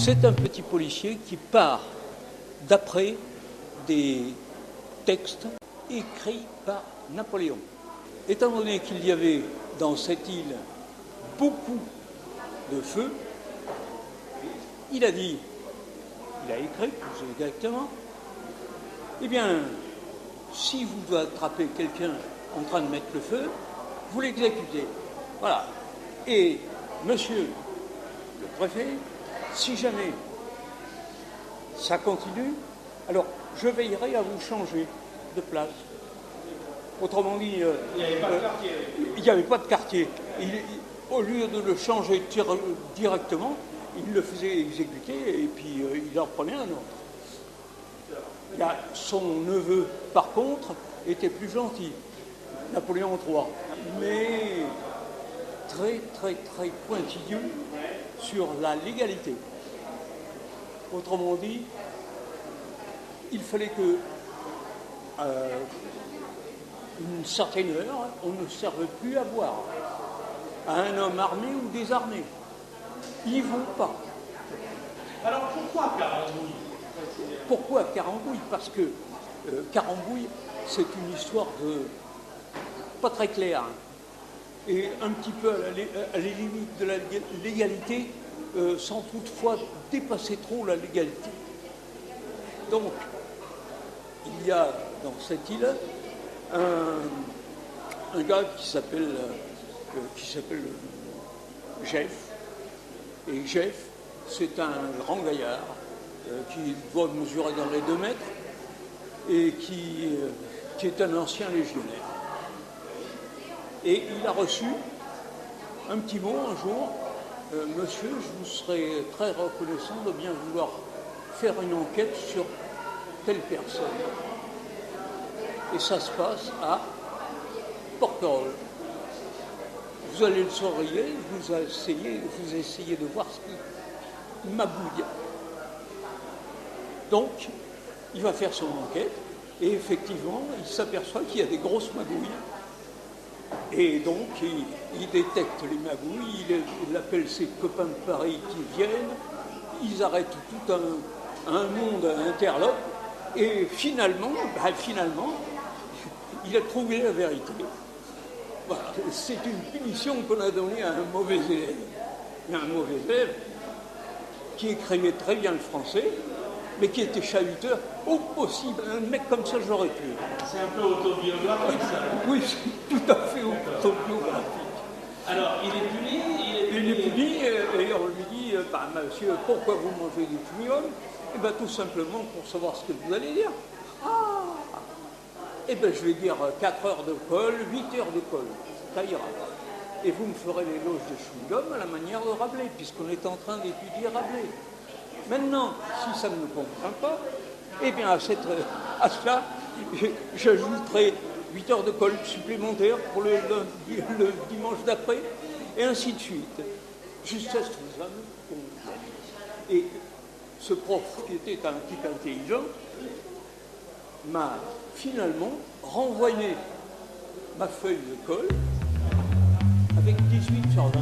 C'est un petit policier qui part d'après des textes écrits par Napoléon. Étant donné qu'il y avait dans cette île beaucoup de feu, il a écrit plus exactement, eh bien, si vous doit attraper quelqu'un en train de mettre le feu, vous l'exécutez. Voilà. Et monsieur le préfet, si jamais ça continue, alors je veillerai à vous changer de place. Autrement dit, il n'y avait pas de quartier. Au lieu de le changer directement, il le faisait exécuter et puis il en prenait un autre. Son neveu, par contre, était plus gentil, Napoléon III, mais très pointilleux sur la légalité. Autrement dit, il fallait que une certaine heure, on ne serve plus à boire à un homme armé ou désarmé. Ils ne vont pas. Alors pourquoi Carambouille? Pourquoi Carambouille? Parce que Carambouille, c'est une histoire pas très claire et un petit peu à les limites de la légalité, sans toutefois dépasser trop la légalité. Donc, il y a dans cette île un gars qui s'appelle Jeff. Et Jeff, c'est un grand gaillard qui doit mesurer dans les 2 mètres et qui est un ancien légionnaire. Et il a reçu un petit mot un jour: monsieur, je vous serais très reconnaissant de bien vouloir faire une enquête sur telle personne. Et ça se passe à Porquerolles. Vous allez le surveiller, vous essayez de voir ce qui magouille. Donc, il va faire son enquête, et effectivement, il s'aperçoit qu'il y a des grosses magouilles. Et donc, il détecte les magouilles, il appelle ses copains de Paris qui viennent, ils arrêtent tout un monde interlope, et finalement, il a trouvé la vérité. Voilà. C'est une punition qu'on a donnée à un mauvais élève. Un mauvais élève qui écrivait très bien le français, mais qui était chahuteur au possible. Un mec comme ça, j'aurais pu. C'est un peu autobiographique, ça. Oui, c'est tout à fait autobiographique. Alors, il est puni, et on lui dit, monsieur, pourquoi vous mangez du fumigol? Eh bien, tout simplement pour savoir ce que vous allez dire. Eh bien, je vais dire 4 heures de colle, 8 heures de colle. Ça ira. Et vous me ferez l'éloge de chewing-gum à la manière de Rabelais, puisqu'on est en train d'étudier Rabelais. Maintenant, si ça ne me convient pas, eh bien, à cela, j'ajouterai 8 heures de colle supplémentaires pour le dimanche d'après, et ainsi de suite. Jusqu'à ce que ça me convienne. Et ce prof, qui était un type intelligent, m'a finalement renvoyé ma feuille de colle avec 18 sur 20.